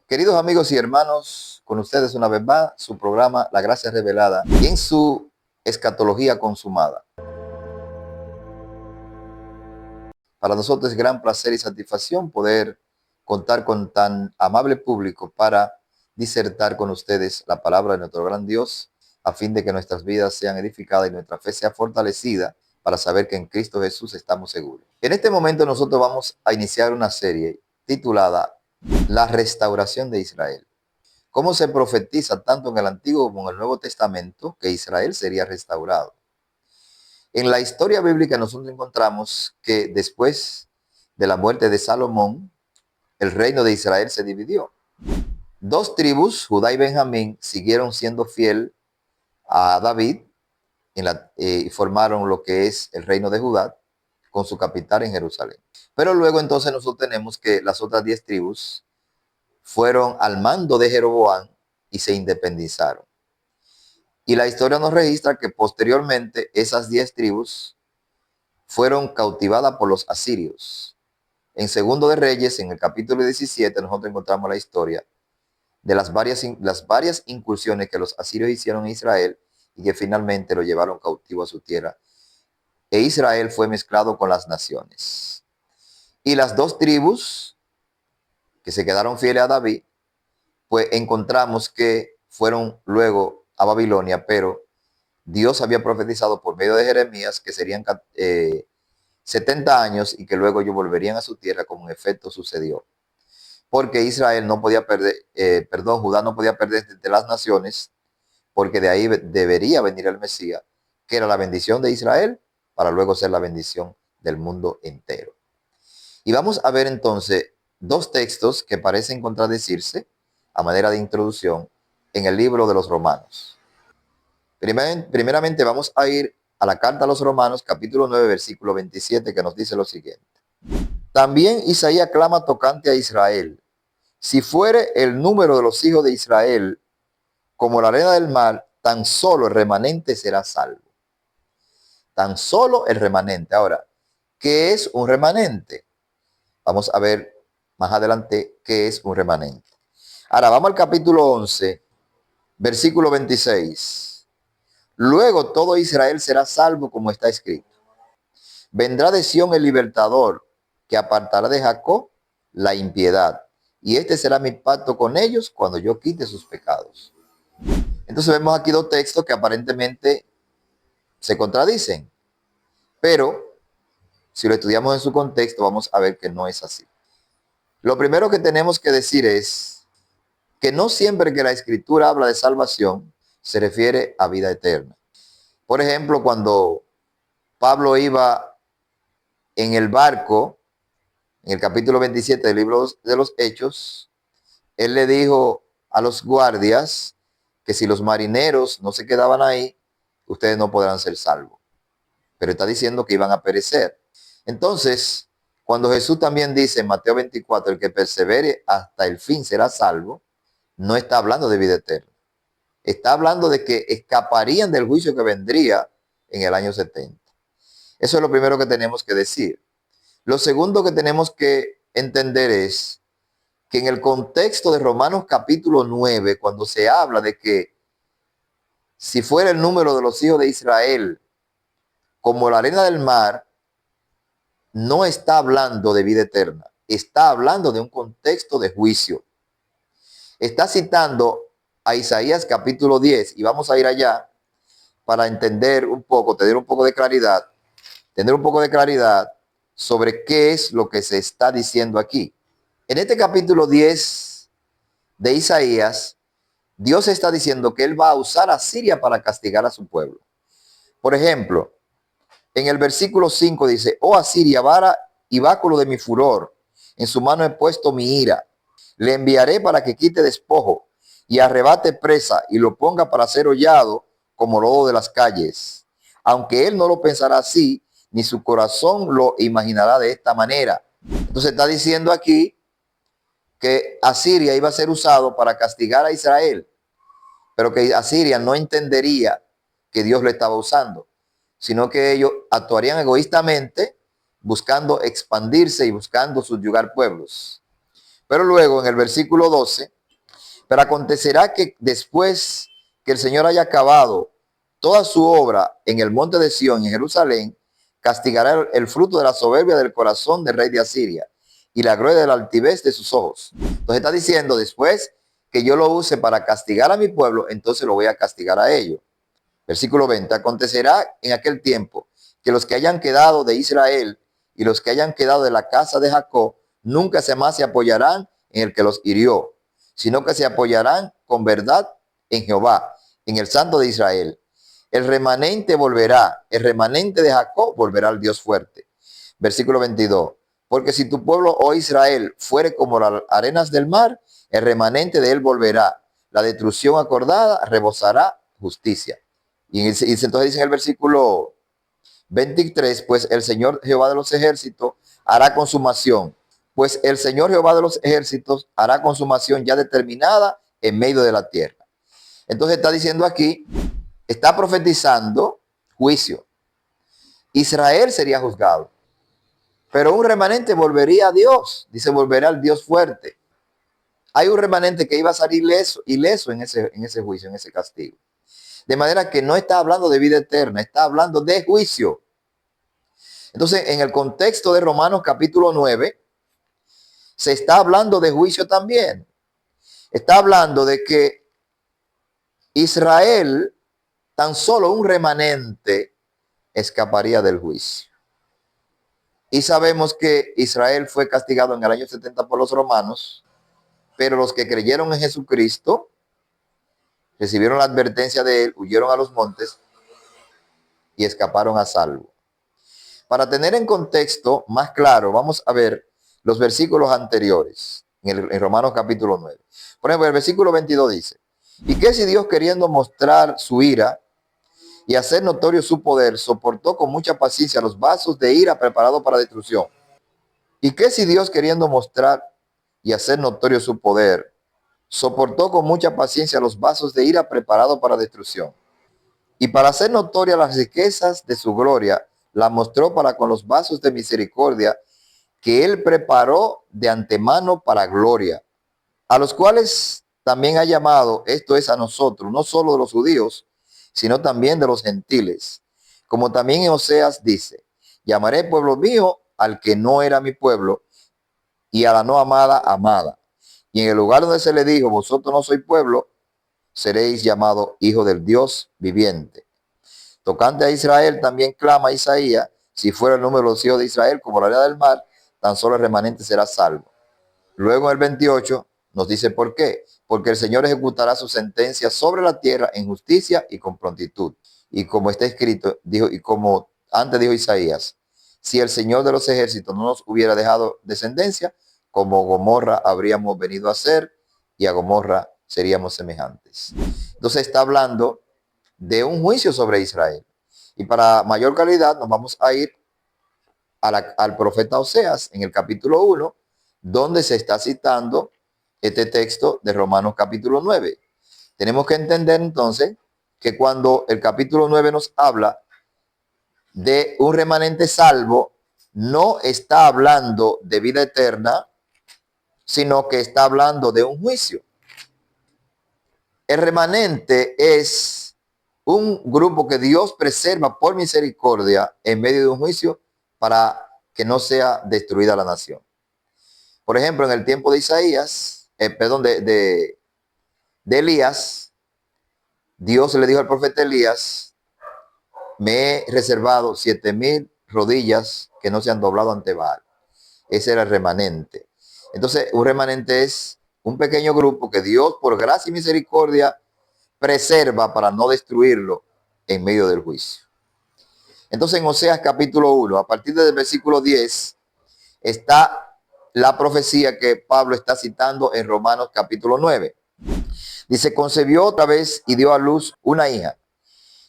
Queridos amigos y hermanos, con ustedes una vez más su programa La Gracia Revelada en su escatología consumada. Para nosotros es gran placer y satisfacción poder contar con tan amable público para disertar con ustedes la palabra de nuestro gran Dios, a fin de que nuestras vidas sean edificadas y nuestra fe sea fortalecida para saber que en Cristo Jesús estamos seguros. En este momento nosotros vamos a iniciar una serie titulada La restauración de Israel. Cómo se profetiza tanto en el Antiguo como en el Nuevo Testamento que Israel sería restaurado. En la historia bíblica nosotros encontramos que después de la muerte de Salomón, el reino de Israel se dividió. Dos tribus, Judá y Benjamín, siguieron siendo fiel a David y formaron lo que es el reino de Judá con su capital en Jerusalén. Pero luego entonces nosotros tenemos que las otras 10 tribus fueron al mando de Jeroboam y se independizaron. Y la historia nos registra que posteriormente esas 10 tribus fueron cautivadas por los asirios. En Segundo de Reyes, en el capítulo 17, nosotros encontramos la historia de las varias incursiones que los asirios hicieron en Israel y que finalmente lo llevaron cautivo a su tierra. E Israel fue mezclado con las naciones. Y las dos tribus que se quedaron fieles a David, pues encontramos que fueron luego a Babilonia, pero Dios había profetizado por medio de Jeremías que serían 70 años y que luego ellos volverían a su tierra, como en efecto sucedió. Porque Israel no podía perder, Judá no podía perder de las naciones, porque de ahí debería venir el Mesías, que era la bendición de Israel, para luego ser la bendición del mundo entero. Y vamos a ver entonces dos textos que parecen contradecirse a manera de introducción en el libro de los Romanos. Primeramente vamos a ir a la carta a los Romanos, capítulo 9, versículo 27, que nos dice lo siguiente. También Isaías clama tocante a Israel. Si fuere el número de los hijos de Israel como la arena del mar, tan solo el remanente será salvo. Tan solo el remanente. Ahora, ¿qué es un remanente? Vamos a ver más adelante qué es un remanente. Ahora, vamos al capítulo 11, versículo 26. Luego todo Israel será salvo, como está escrito. Vendrá de Sión el libertador, que apartará de Jacob la impiedad. Y este será mi pacto con ellos cuando yo quite sus pecados. Entonces vemos aquí dos textos que aparentemente se contradicen. Pero si lo estudiamos en su contexto, vamos a ver que no es así. Lo primero que tenemos que decir es que no siempre que la Escritura habla de salvación, se refiere a vida eterna. Por ejemplo, cuando Pablo iba en el barco, en el capítulo 27 del libro de los Hechos, él le dijo a los guardias que si los marineros no se quedaban ahí, ustedes no podrán ser salvos. Pero está diciendo que iban a perecer. Entonces, cuando Jesús también dice en Mateo 24, el que persevere hasta el fin será salvo, no está hablando de vida eterna. Está hablando de que escaparían del juicio que vendría en el año 70. Eso es lo primero que tenemos que decir. Lo segundo que tenemos que entender es que en el contexto de Romanos capítulo 9, cuando se habla de que si fuera el número de los hijos de Israel como la arena del mar, no está hablando de vida eterna, está hablando de un contexto de juicio. Está citando a Isaías capítulo 10 y vamos a ir allá para entender un poco, tener un poco de claridad sobre qué es lo que se está diciendo aquí. En este capítulo 10 de Isaías, Dios está diciendo que Él va a usar a Siria para castigar a su pueblo. Por ejemplo, en el versículo 5 dice, oh Asiria, vara y báculo de mi furor, en su mano he puesto mi ira. Le enviaré para que quite despojo y arrebate presa y lo ponga para ser hollado como lodo de las calles. Aunque él no lo pensará así, ni su corazón lo imaginará de esta manera. Entonces está diciendo aquí que Asiria iba a ser usado para castigar a Israel, pero que Asiria no entendería que Dios lo estaba usando, sino que ellos actuarían egoístamente buscando expandirse y buscando subyugar pueblos. Pero luego en el versículo 12 Pero acontecerá que después que el Señor haya acabado toda su obra en el monte de Sión, en Jerusalén, castigará el fruto de la soberbia del corazón del rey de Asiria y la gloria de la altivez de sus ojos. Entonces está diciendo, después que yo lo use para castigar a mi pueblo, entonces lo voy a castigar a ellos. Versículo 20, acontecerá en aquel tiempo que los que hayan quedado de Israel y los que hayan quedado de la casa de Jacob, nunca más se apoyarán en el que los hirió, sino que se apoyarán con verdad en Jehová, en el Santo de Israel. El remanente volverá, el remanente de Jacob volverá al Dios fuerte. Versículo 22, porque si tu pueblo, oh Israel, fuere como las arenas del mar, el remanente de él volverá. La destrucción acordada rebosará justicia. Y entonces dice en el versículo 23, pues el Señor Jehová de los ejércitos hará consumación. Pues el Señor Jehová de los ejércitos hará consumación ya determinada en medio de la tierra. Entonces está diciendo aquí, está profetizando juicio. Israel sería juzgado, pero un remanente volvería a Dios. Dice, volverá al Dios fuerte. Hay un remanente que iba a salir ileso en ese juicio, en ese castigo. De manera que no está hablando de vida eterna, está hablando de juicio. Entonces, en el contexto de Romanos capítulo 9, se está hablando de juicio también. Está hablando de que Israel, tan solo un remanente, escaparía del juicio. Y sabemos que Israel fue castigado en el año 70 por los romanos, pero los que creyeron en Jesucristo recibieron la advertencia de él, huyeron a los montes y escaparon a salvo. Para tener en contexto más claro, vamos a ver los versículos anteriores en Romanos capítulo 9. Por ejemplo, el versículo 22 dice, ¿y qué si Dios, queriendo mostrar su ira y hacer notorio su poder, soportó con mucha paciencia los vasos de ira preparados para destrucción? ¿Y qué si Dios, queriendo mostrar y hacer notorio su poder, soportó con mucha paciencia los vasos de ira preparados para destrucción? Y para hacer notoria las riquezas de su gloria, la mostró para con los vasos de misericordia que él preparó de antemano para gloria, a los cuales también ha llamado, esto es a nosotros, no solo de los judíos, sino también de los gentiles. Como también en Oseas dice, llamaré pueblo mío al que no era mi pueblo, y a la no amada, amada. Y en el lugar donde se le dijo, vosotros no sois pueblo, seréis llamado hijo del Dios viviente. Tocante a Israel, también clama Isaías, si fuera el número de los hijos de Israel como la arena del mar, tan solo el remanente será salvo. Luego en el 28 nos dice por qué. Porque el Señor ejecutará su sentencia sobre la tierra en justicia y con prontitud. Y como está escrito, dijo, y como antes dijo Isaías, si el Señor de los ejércitos no nos hubiera dejado descendencia, como Gomorra habríamos venido a ser, y a Gomorra seríamos semejantes. Entonces está hablando de un juicio sobre Israel. Y para mayor calidad nos vamos a ir al profeta Oseas en el capítulo 1, donde se está citando este texto de Romanos capítulo 9. Tenemos que entender entonces que cuando el capítulo 9 nos habla de un remanente salvo, no está hablando de vida eterna, sino que está hablando de un juicio. El remanente es un grupo que Dios preserva por misericordia en medio de un juicio para que no sea destruida la nación. Por ejemplo, en el tiempo de Isaías, de Elías, Dios le dijo al profeta Elías, me he reservado 7,000 rodillas que no se han doblado ante Baal. Ese era el remanente. Entonces, un remanente es un pequeño grupo que Dios, por gracia y misericordia, preserva para no destruirlo en medio del juicio. Entonces, en Oseas capítulo 1, a partir del versículo 10, está la profecía que Pablo está citando en Romanos capítulo 9. Dice, concebió otra vez y dio a luz una hija.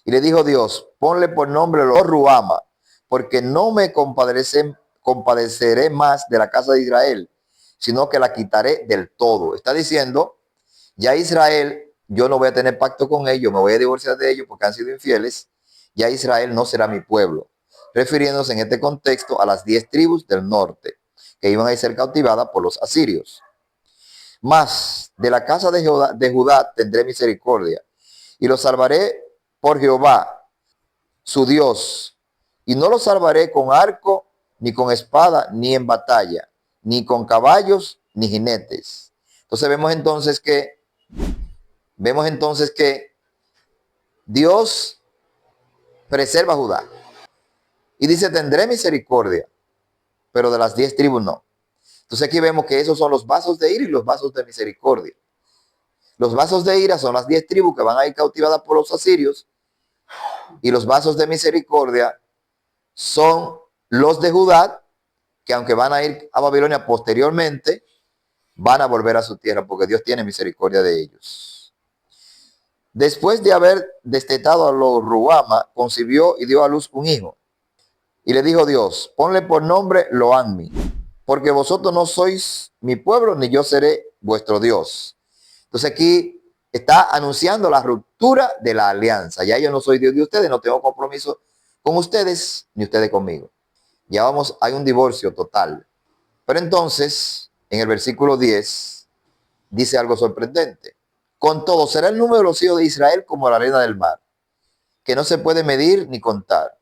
Y le dijo Dios, ponle por nombre Ruama, porque no me compadeceré más de la casa de Israel, sino que la quitaré del todo. Está diciendo, ya Israel, yo no voy a tener pacto con ellos, me voy a divorciar de ellos porque han sido infieles. Ya Israel no será mi pueblo. Refiriéndose en este contexto a las 10 tribus del norte, que iban a ser cautivadas por los asirios. Mas de la casa de Judá tendré misericordia, y los salvaré por Jehová, su Dios, y no los salvaré con arco, ni con espada, ni en batalla, ni con caballos, ni jinetes. Entonces vemos entonces que Dios preserva a Judá. Y dice, tendré misericordia, pero de las 10 tribus no. Entonces aquí vemos que esos son los vasos de ira y los vasos de misericordia. Los vasos de ira son las 10 tribus que van a ir cautivadas por los asirios, y los vasos de misericordia son los de Judá, que aunque van a ir a Babilonia posteriormente, van a volver a su tierra porque Dios tiene misericordia de ellos. Después de haber destetado a los Ruama, concibió y dio a luz un hijo. Y le dijo Dios, ponle por nombre Loammi, porque vosotros no sois mi pueblo, ni yo seré vuestro Dios. Entonces aquí está anunciando la ruptura de la alianza. Ya yo no soy Dios de ustedes, no tengo compromiso con ustedes, ni ustedes conmigo. Ya vamos, hay un divorcio total. Pero entonces, en el versículo 10, dice algo sorprendente. Con todo, será el número de los hijos de Israel como la arena del mar, que no se puede medir ni contar.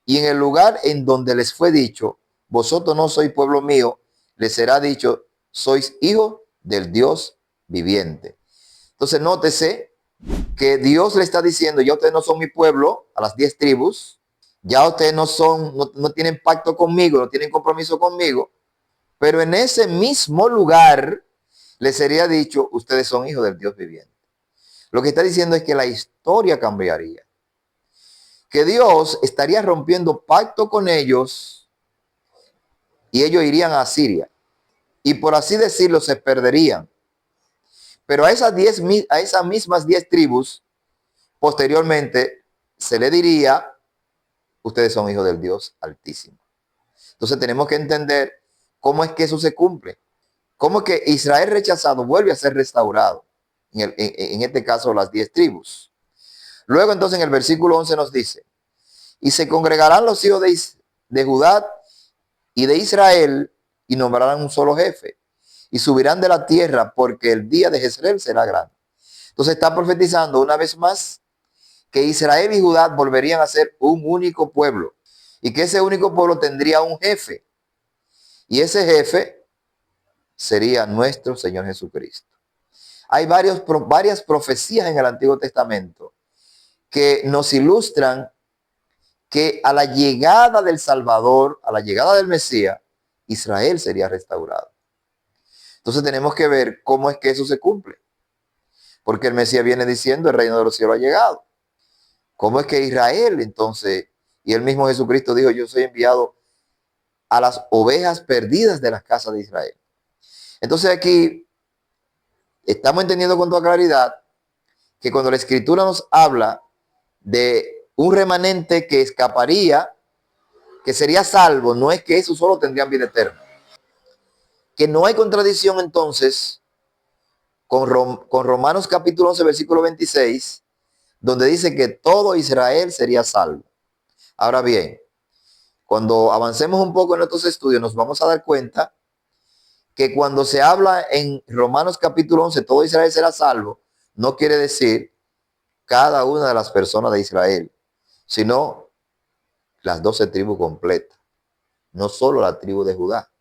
Y en el lugar en donde les fue dicho, vosotros no sois pueblo mío, les será dicho, sois hijos del Dios viviente. Entonces nótese que Dios le está diciendo, ya ustedes no son mi pueblo, a las 10 tribus, ya ustedes no tienen pacto conmigo, no tienen compromiso conmigo, pero en ese mismo lugar les sería dicho, ustedes son hijos del Dios viviente. Lo que está diciendo es que la historia cambiaría, que Dios estaría rompiendo pacto con ellos y ellos irían a Asiria y por así decirlo se perderían. Pero a esas mismas 10 tribus posteriormente se le diría, ustedes son hijos del Dios Altísimo. Entonces tenemos que entender cómo es que eso se cumple. Cómo es que Israel rechazado vuelve a ser restaurado. En este caso las 10 tribus. Luego entonces en el versículo 11 nos dice, y se congregarán los hijos de Judá y de Israel y nombrarán un solo jefe. Y subirán de la tierra porque el día de Jezreel será grande. Entonces está profetizando una vez más que Israel y Judá volverían a ser un único pueblo y que ese único pueblo tendría un jefe y ese jefe sería nuestro Señor Jesucristo. Hay varias profecías en el Antiguo Testamento que nos ilustran que a la llegada del Salvador, a la llegada del Mesías, Israel sería restaurado. Entonces tenemos que ver cómo es que eso se cumple. Porque el Mesías viene diciendo, el reino de los cielos ha llegado. ¿Cómo es que Israel entonces, y el mismo Jesucristo dijo, yo soy enviado a las ovejas perdidas de las casas de Israel? Entonces aquí estamos entendiendo con toda claridad que cuando la Escritura nos habla de un remanente que escaparía, que sería salvo, no es que esos solo tendrían vida eterna. Que no hay contradicción entonces con Romanos capítulo 11, versículo 26, donde dice que todo Israel sería salvo. Ahora bien, cuando avancemos un poco en estos estudios, nos vamos a dar cuenta que cuando se habla en Romanos capítulo 11, todo Israel será salvo, no quiere decir cada una de las personas de Israel, sino las 12 tribus completas, no solo la tribu de Judá,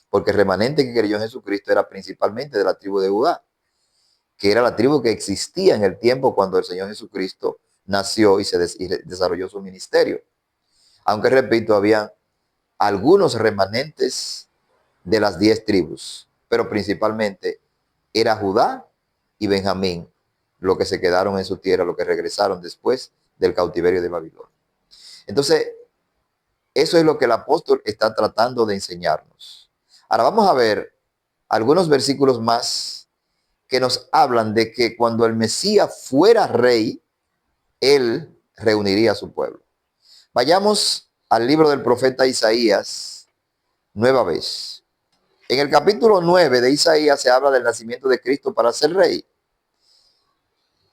porque el remanente que creyó en Jesucristo era principalmente de la tribu de Judá, que era la tribu que existía en el tiempo cuando el Señor Jesucristo nació y desarrolló su ministerio. Aunque repito, había algunos remanentes de las 10 tribus, pero principalmente era Judá y Benjamín, los que se quedaron en su tierra, los que regresaron después del cautiverio de Babilonia. Entonces, eso es lo que el apóstol está tratando de enseñarnos. Ahora vamos a ver algunos versículos más que nos hablan de que cuando el Mesías fuera rey, él reuniría a su pueblo. Vayamos al libro del profeta Isaías, nueva vez. En el capítulo 9 de Isaías se habla del nacimiento de Cristo para ser rey.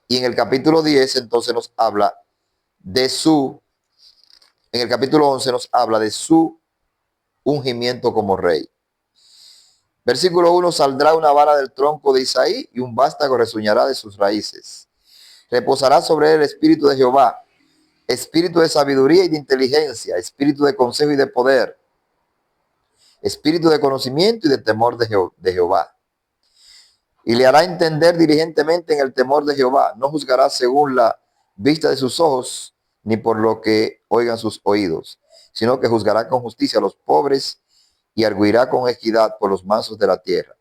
Y en el capítulo 10 entonces nos habla de en el capítulo 11 nos habla de su ungimiento como rey. Versículo 1, saldrá una vara del tronco de Isaí y un vástago resuñará de sus raíces. Reposará sobre él el espíritu de Jehová, espíritu de sabiduría y de inteligencia, espíritu de consejo y de poder, espíritu de conocimiento y de temor de Jehová. Y le hará entender diligentemente en el temor de Jehová. No juzgará según la vista de sus ojos, ni por lo que oigan sus oídos, sino que juzgará con justicia a los pobres y arguirá con equidad por los mansos de la tierra.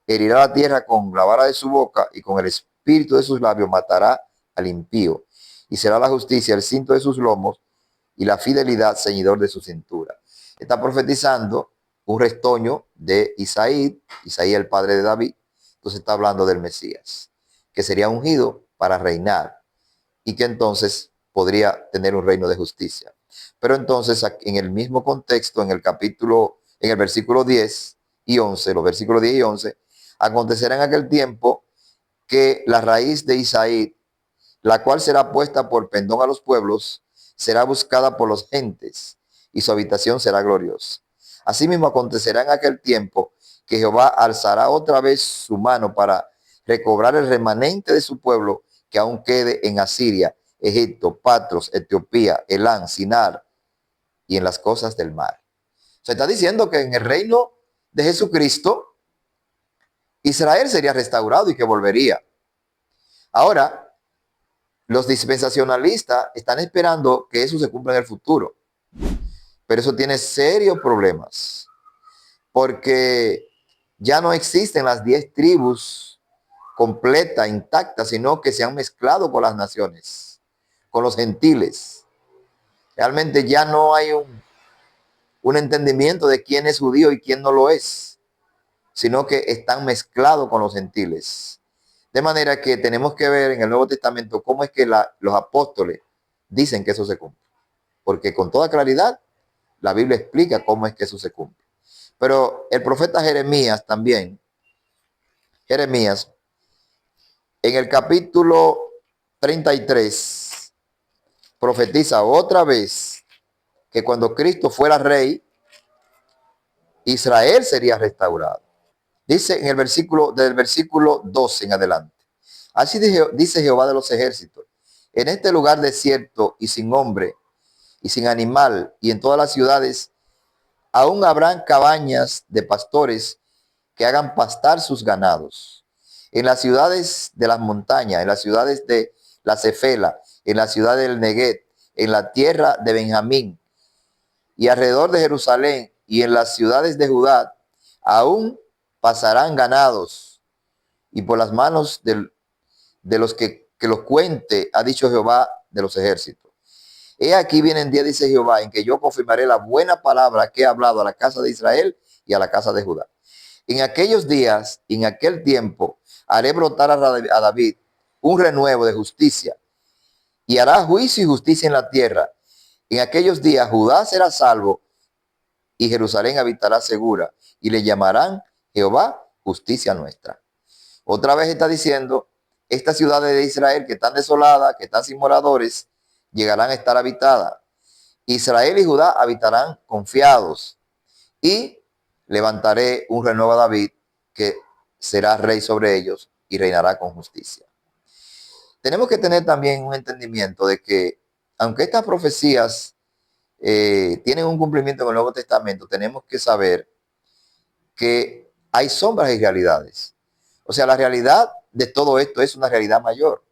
Herirá la tierra con la vara de su boca y con el espíritu de sus labios matará al impío. Y será la justicia el cinto de sus lomos y la fidelidad ceñidor de su cintura. Está profetizando un retoño de Isaí el padre de David. Entonces está hablando del Mesías, que sería ungido para reinar y que entonces podría tener un reino de justicia. Pero entonces en el mismo contexto, en el versículo 10 y 11, los versículos 10 y 11, acontecerá en aquel tiempo que la raíz de Isaí, la cual será puesta por pendón a los pueblos, será buscada por los gentes y su habitación será gloriosa. Asimismo acontecerá en aquel tiempo que Jehová alzará otra vez su mano para recobrar el remanente de su pueblo que aún quede en Asiria, Egipto, Patros, Etiopía, Elán, Sinar y en las cosas del mar. Se está diciendo que en el reino de Jesucristo, Israel sería restaurado y que volvería. Ahora, los dispensacionalistas están esperando que eso se cumpla en el futuro. Pero eso tiene serios problemas. Porque ya no existen las 10 tribus completas, intactas, sino que se han mezclado con las naciones, con los gentiles. Realmente ya no hay un entendimiento de quién es judío y quién no lo es, sino que están mezclados con los gentiles. De manera que tenemos que ver en el Nuevo Testamento cómo es que los apóstoles dicen que eso se cumple. Porque con toda claridad la Biblia explica cómo es que eso se cumple. Pero el profeta Jeremías también, Jeremías, en el capítulo 33, profetiza otra vez que cuando Cristo fuera rey, Israel sería restaurado. Dice en el del versículo 12 en adelante. Así dice Jehová de los ejércitos: en este lugar desierto y sin hombre y sin animal y en todas las ciudades, aún habrán cabañas de pastores que hagan pastar sus ganados. En las ciudades de las montañas, en las ciudades de la Cefela, en la ciudad del Neguet, en la tierra de Benjamín y alrededor de Jerusalén y en las ciudades de Judá, aún pasarán ganados y por las manos de los que los cuente, ha dicho Jehová de los ejércitos. He aquí vienen días, dice Jehová, en que yo confirmaré la buena palabra que he hablado a la casa de Israel y a la casa de Judá. En aquellos días, en aquel tiempo, haré brotar a David un renuevo de justicia y hará juicio y justicia en la tierra. En aquellos días Judá será salvo y Jerusalén habitará segura y le llamarán Jehová justicia nuestra. Otra vez está diciendo, estas ciudades de Israel que están desoladas, que están sin moradores, llegarán a estar habitadas. Israel y Judá habitarán confiados y levantaré un renuevo a David que será rey sobre ellos y reinará con justicia. Tenemos que tener también un entendimiento de que, aunque estas profecías tienen un cumplimiento en el Nuevo Testamento, tenemos que saber que hay sombras y realidades. O sea, la realidad de todo esto es una realidad mayor.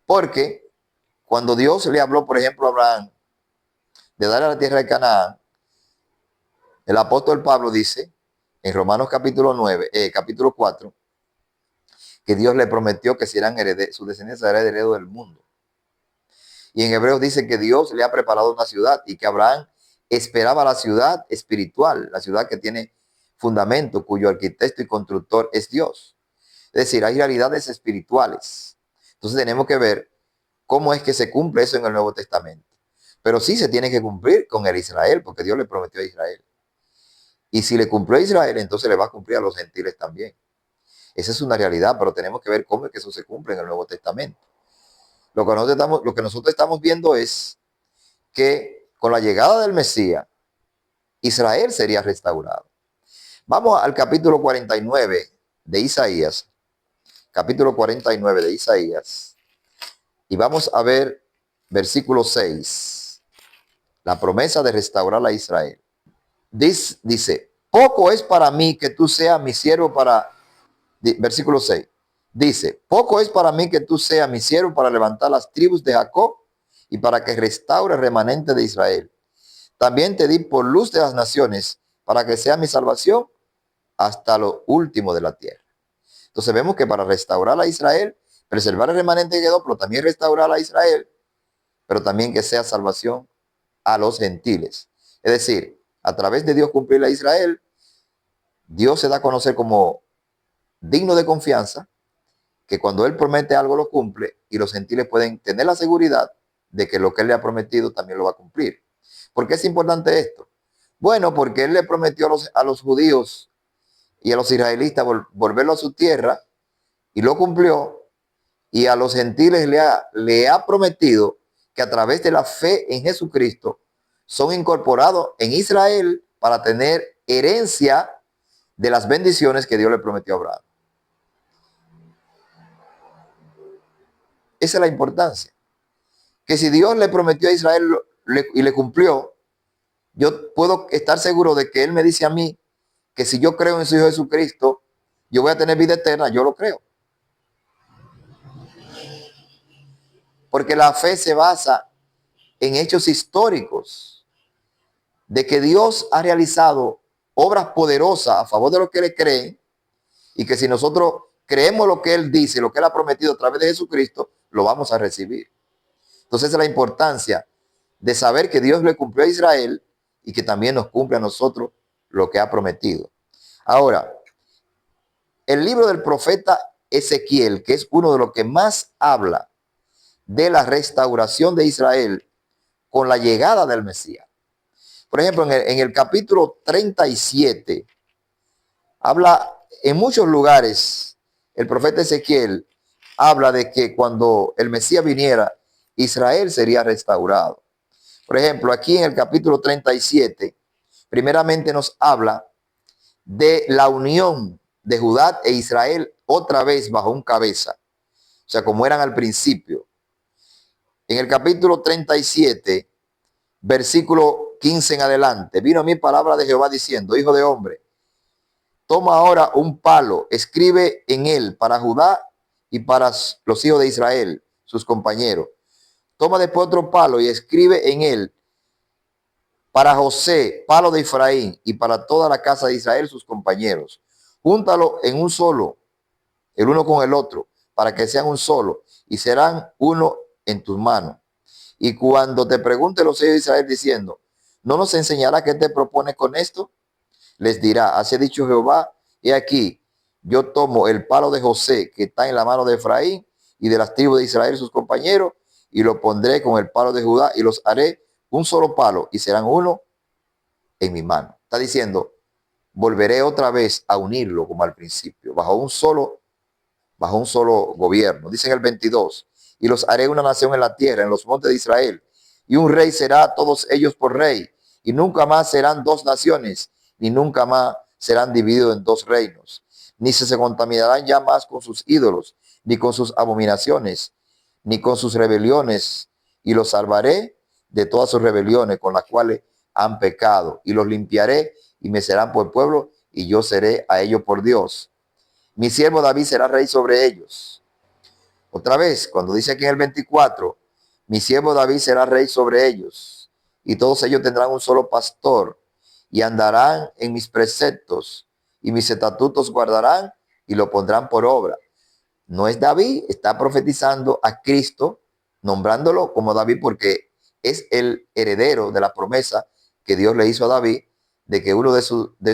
Porque cuando Dios le habló, por ejemplo, a Abraham de darle a la tierra de Canaán, el apóstol Pablo dice en Romanos capítulo 4, que Dios le prometió que serán su descendencia será heredero del mundo. Y en Hebreos dice que Dios le ha preparado una ciudad y que Abraham esperaba la ciudad espiritual, la ciudad que tiene fundamento, cuyo arquitecto y constructor es Dios. Es decir, hay realidades espirituales. Entonces tenemos que ver cómo es que se cumple eso en el Nuevo Testamento. Pero sí se tiene que cumplir con el Israel, porque Dios le prometió a Israel. Y si le cumplió a Israel, entonces le va a cumplir a los gentiles también. Esa es una realidad, pero tenemos que ver cómo es que eso se cumple en el Nuevo Testamento. Lo que nosotros estamos viendo es que con la llegada del Mesías, Israel sería restaurado. Vamos al capítulo 49 de Isaías, capítulo 49 de Isaías, y vamos a ver versículo 6, la promesa de restaurar a Israel. Dice, poco es para mí que tú seas mi siervo para, versículo 6, dice, poco es para mí que tú seas mi siervo para levantar las tribus de Jacob y para que restaure el remanente de Israel. También te di por luz de las naciones para que sea mi salvación hasta lo último de la tierra. Entonces vemos que para restaurar a Israel, preservar el remanente que quedó, pero también restaurar a Israel, pero también que sea salvación a los gentiles. Es decir, a través de Dios cumplir a Israel, Dios se da a conocer como digno de confianza, que cuando Él promete algo lo cumple y los gentiles pueden tener la seguridad de que lo que Él le ha prometido también lo va a cumplir. ¿Por qué es importante esto? Bueno, porque Él le prometió a los judíos y a los israelitas volverlo a su tierra y lo cumplió, y a los gentiles le ha prometido que a través de la fe en Jesucristo son incorporados en Israel para tener herencia de las bendiciones que Dios le prometió a Abraham. Esa es la importancia. Que si Dios le prometió a Israel y le cumplió, yo puedo estar seguro de que Él me dice a mí que si yo creo en su Hijo Jesucristo, yo voy a tener vida eterna. Yo lo creo. Porque la fe se basa en hechos históricos de que Dios ha realizado obras poderosas a favor de los que le creen, y que si nosotros creemos lo que Él dice, lo que Él ha prometido a través de Jesucristo, lo vamos a recibir. Entonces esa es la importancia de saber que Dios le cumplió a Israel y que también nos cumple a nosotros lo que ha prometido. Ahora, el libro del profeta Ezequiel, que es uno de los que más habla de la restauración de Israel con la llegada del Mesías. Por ejemplo, en el capítulo 37, habla en muchos lugares, el profeta Ezequiel habla de que cuando el Mesías viniera, Israel sería restaurado. Por ejemplo, aquí en el capítulo 37, primeramente nos habla de la unión de Judá e Israel otra vez bajo un cabeza. O sea, como eran al principio. En el capítulo 37, versículo 15 en adelante, vino a mí palabra de Jehová diciendo, hijo de hombre, toma ahora un palo, escribe en él para Judá y para los hijos de Israel, sus compañeros. Toma después otro palo y escribe en él para José, palo de Efraín, y para toda la casa de Israel, sus compañeros. Júntalo en un solo, el uno con el otro, para que sean un solo, y serán uno en tus manos. Y cuando te pregunte los hijos de Israel diciendo, ¿no nos enseñará qué te propones con esto? Les dirá, así ha dicho Jehová, he aquí, yo tomo el palo de José que está en la mano de Efraín y de las tribus de Israel sus compañeros, y lo pondré con el palo de Judá y los haré un solo palo y serán uno en mi mano. Está diciendo, volveré otra vez a unirlo como al principio, bajo un solo gobierno. Dice en el 22, y los haré una nación en la tierra, en los montes de Israel, y un rey será a todos ellos por rey, y nunca más serán dos naciones, ni nunca más serán divididos en dos reinos, ni se contaminarán ya más con sus ídolos, ni con sus abominaciones, ni con sus rebeliones, y los salvaré de todas sus rebeliones con las cuales han pecado, y los limpiaré, y me serán por pueblo, y yo seré a ellos por Dios. Mi siervo David será rey sobre ellos. Otra vez, cuando dice aquí en el 24, mi siervo David será rey sobre ellos, y todos ellos tendrán un solo pastor, y andarán en mis preceptos, y mis estatutos guardarán, y lo pondrán por obra. No es David, está profetizando a Cristo, nombrándolo como David, porque es el heredero de la promesa que Dios le hizo a David, de que uno de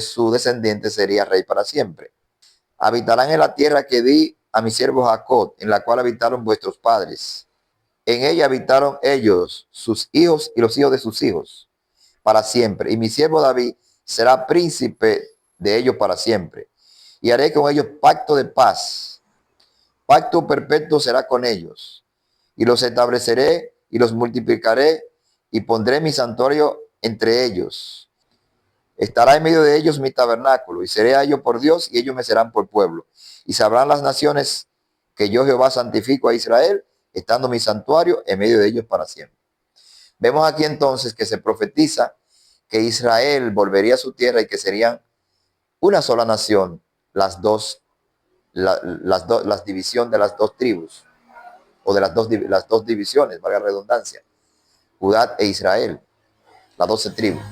sus descendientes sería rey para siempre. Habitarán en la tierra que di a mi siervo Jacob, en la cual habitaron vuestros padres. En ella habitaron ellos, sus hijos y los hijos de sus hijos, para siempre. Y mi siervo David será príncipe de ellos para siempre. Y haré con ellos pacto de paz. Pacto perpetuo será con ellos. Y los estableceré y los multiplicaré y pondré mi santuario entre ellos. Estará en medio de ellos mi tabernáculo, y seré a ellos por Dios, y ellos me serán por pueblo. Y sabrán las naciones que yo Jehová santifico a Israel, estando mi santuario en medio de ellos para siempre. Vemos aquí entonces que se profetiza que Israel volvería a su tierra y que serían una sola nación, las división de las dos tribus, o de las dos divisiones, valga la redundancia, Judá e Israel, las 12 tribus.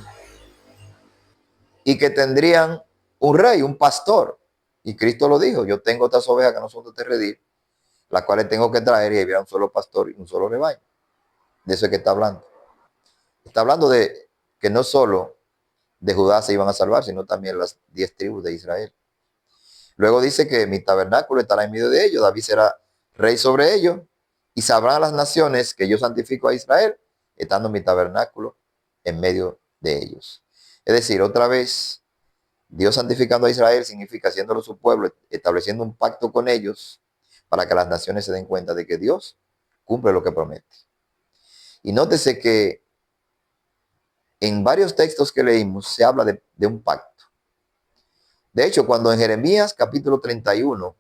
Y que tendrían un rey, un pastor. Y Cristo lo dijo, yo tengo otras ovejas que no son de este redil, las cuales tengo que traer, y había un solo pastor y un solo rebaño. De eso es que está hablando. Está hablando de que no solo de Judá se iban a salvar, sino también las 10 tribus de Israel. Luego dice que mi tabernáculo estará en medio de ellos, David será rey sobre ellos, y sabrán las naciones que yo santifico a Israel, estando mi tabernáculo en medio de ellos. Es decir, otra vez, Dios santificando a Israel significa haciéndolo su pueblo, estableciendo un pacto con ellos para que las naciones se den cuenta de que Dios cumple lo que promete. Y nótese que en varios textos que leímos se habla de un pacto. De hecho, cuando en Jeremías capítulo 31,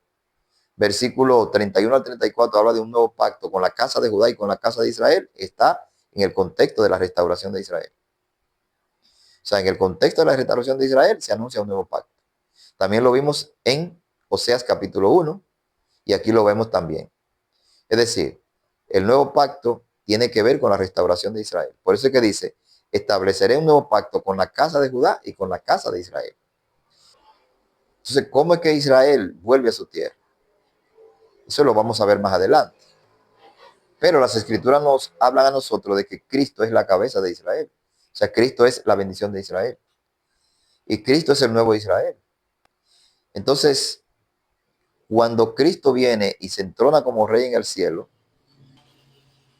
versículo 31 al 34, habla de un nuevo pacto con la casa de Judá y con la casa de Israel, está en el contexto de la restauración de Israel. O sea, en el contexto de la restauración de Israel se anuncia un nuevo pacto. También lo vimos en Oseas capítulo 1 y aquí lo vemos también. Es decir, el nuevo pacto tiene que ver con la restauración de Israel. Por eso es que dice, estableceré un nuevo pacto con la casa de Judá y con la casa de Israel. Entonces, ¿cómo es que Israel vuelve a su tierra? Eso lo vamos a ver más adelante. Pero las escrituras nos hablan a nosotros de que Cristo es la cabeza de Israel. O sea, Cristo es la bendición de Israel. Y Cristo es el nuevo Israel. Entonces, cuando Cristo viene y se entrona como rey en el cielo,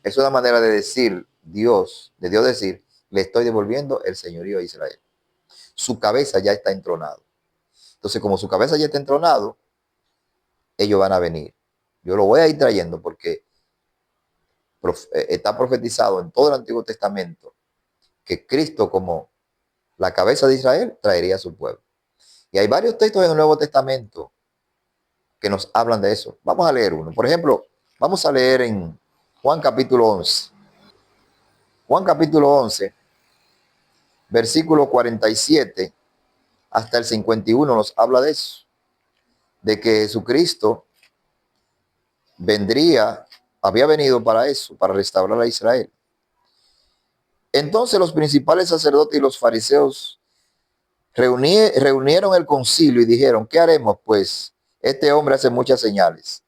es una manera de decir de Dios decir, le estoy devolviendo el señorío a Israel. Su cabeza ya está entronado. Entonces, como su cabeza ya está entronado, ellos van a venir. Yo lo voy a ir trayendo porque está profetizado en todo el Antiguo Testamento que Cristo, como la cabeza de Israel, traería a su pueblo. Y hay varios textos en el Nuevo Testamento que nos hablan de eso. Vamos a leer uno. Por ejemplo, vamos a leer en Juan capítulo 11. Juan capítulo 11, versículo 47 hasta el 51 nos habla de eso. De que Jesucristo había venido para eso, para restaurar a Israel. Entonces los principales sacerdotes y los fariseos reunieron el concilio y dijeron, ¿qué haremos? Pues este hombre hace muchas señales.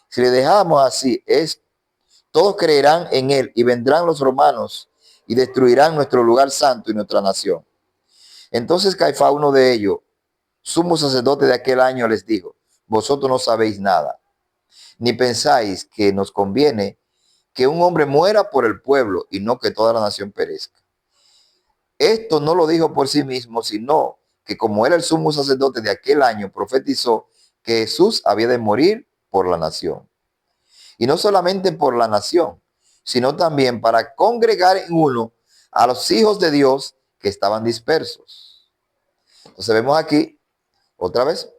Si le dejamos así, todos creerán en él y vendrán los romanos y destruirán nuestro lugar santo y nuestra nación. Entonces Caifás, uno de ellos, sumo sacerdote de aquel año, les dijo, vosotros no sabéis nada, ni pensáis que nos conviene que un hombre muera por el pueblo y no que toda la nación perezca. Esto no lo dijo por sí mismo, sino que como era el sumo sacerdote de aquel año, profetizó que Jesús había de morir por la nación. Y no solamente por la nación, sino también para congregar en uno a los hijos de Dios que estaban dispersos. Entonces vemos aquí, otra vez,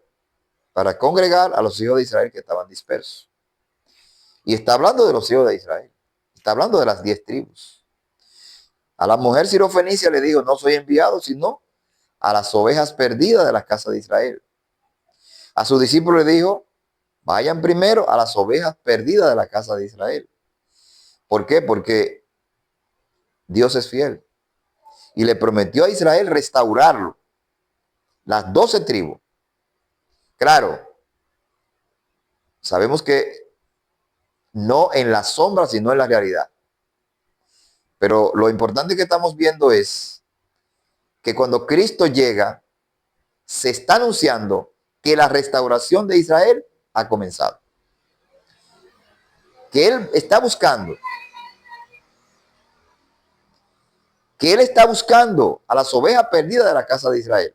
para congregar a los hijos de Israel que estaban dispersos. Y está hablando de los hijos de Israel. Está hablando de las 10 tribus. A la mujer sirofenicia le dijo, no soy enviado, sino a las ovejas perdidas de la casa de Israel. A sus discípulos le dijo, vayan primero a las ovejas perdidas de la casa de Israel. ¿Por qué? Porque Dios es fiel. Y le prometió a Israel restaurarlo. Las 12 tribus. Claro, sabemos que no en la sombra, sino en la realidad. Pero lo importante que estamos viendo es que cuando Cristo llega, se está anunciando que la restauración de Israel ha comenzado. Que Él está buscando. Que Él está buscando a las ovejas perdidas de la casa de Israel.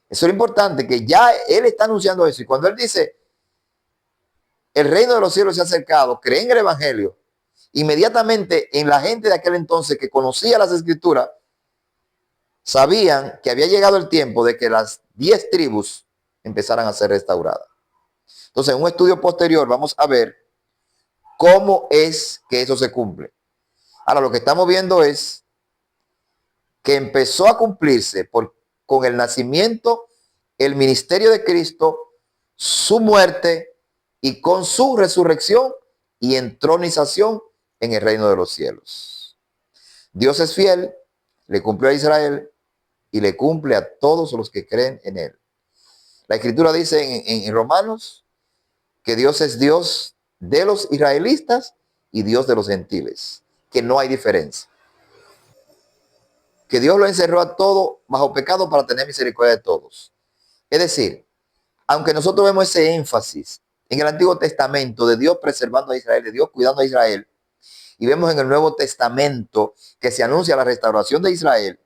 Eso es lo importante, que ya Él está anunciando eso. Y cuando Él dice, el reino de los cielos se ha acercado, creen en el Evangelio, inmediatamente en la gente de aquel entonces que conocía las Escrituras, sabían que había llegado el tiempo de que las 10 tribus empezaran a ser restauradas. Entonces, en un estudio posterior vamos a ver cómo es que eso se cumple. Ahora, lo que estamos viendo es que empezó a cumplirse con el nacimiento, el ministerio de Cristo, su muerte y con su resurrección y entronización en el reino de los cielos. Dios es fiel, le cumplió a Israel y le cumple a todos los que creen en él. La Escritura dice en Romanos que Dios es Dios de los israelitas y Dios de los gentiles, que no hay diferencia. Que Dios lo encerró a todo bajo pecado para tener misericordia de todos. Es decir, aunque nosotros vemos ese énfasis en el Antiguo Testamento de Dios preservando a Israel, de Dios cuidando a Israel, y vemos en el Nuevo Testamento que se anuncia la restauración de Israel,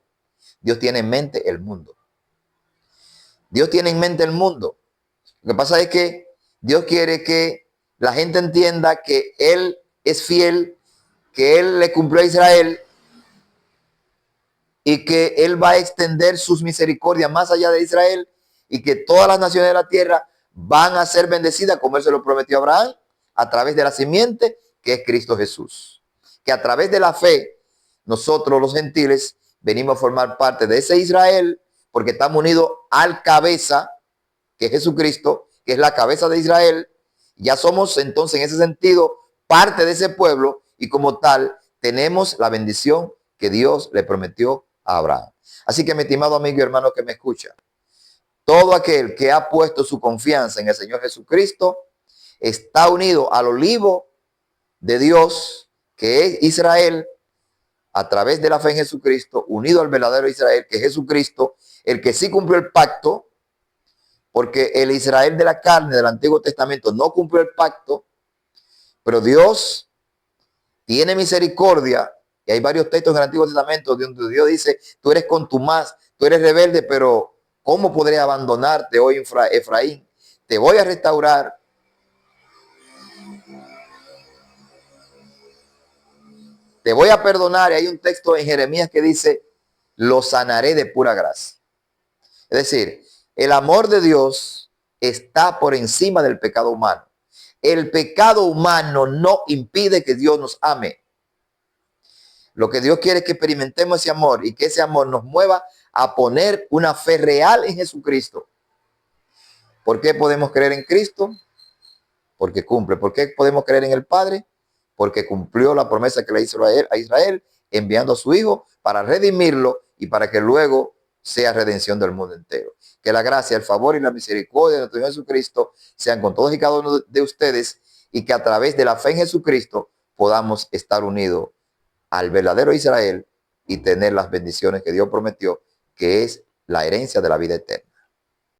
Dios tiene en mente el mundo. Dios tiene en mente el mundo. Lo que pasa es que Dios quiere que la gente entienda que Él es fiel, que Él le cumplió a Israel y que Él va a extender sus misericordias más allá de Israel y que todas las naciones de la tierra van a ser bendecidas como Él se lo prometió a Abraham a través de la simiente que es Cristo Jesús. Que a través de la fe nosotros los gentiles venimos a formar parte de ese Israel porque estamos unidos al cabeza que es Jesucristo, que es la cabeza de Israel. Ya somos entonces en ese sentido parte de ese pueblo y como tal tenemos la bendición que Dios le prometió a Abraham. Así que mi estimado amigo y hermano que me escucha, todo aquel que ha puesto su confianza en el Señor Jesucristo está unido al olivo de Dios, que es Israel, a través de la fe en Jesucristo, unido al verdadero Israel, que es Jesucristo, el que sí cumplió el pacto, porque el Israel de la carne del Antiguo Testamento no cumplió el pacto, pero Dios tiene misericordia. Y hay varios textos en el Antiguo Testamento donde Dios dice, tú eres contumaz, tú eres rebelde, pero ¿cómo podré abandonarte hoy, Efraín? Te voy a restaurar. Te voy a perdonar. Y hay un texto en Jeremías que dice, lo sanaré de pura gracia. Es decir, el amor de Dios está por encima del pecado humano. El pecado humano no impide que Dios nos ame. Lo que Dios quiere es que experimentemos ese amor y que ese amor nos mueva a poner una fe real en Jesucristo. ¿Por qué podemos creer en Cristo? Porque cumple. ¿Por qué podemos creer en el Padre? Porque cumplió la promesa que le hizo a Israel, enviando a su Hijo para redimirlo y para que luego sea redención del mundo entero. Que la gracia, el favor y la misericordia de nuestro Señor Jesucristo sean con todos y cada uno de ustedes y que a través de la fe en Jesucristo podamos estar unidos al verdadero Israel y tener las bendiciones que Dios prometió, que es la herencia de la vida eterna.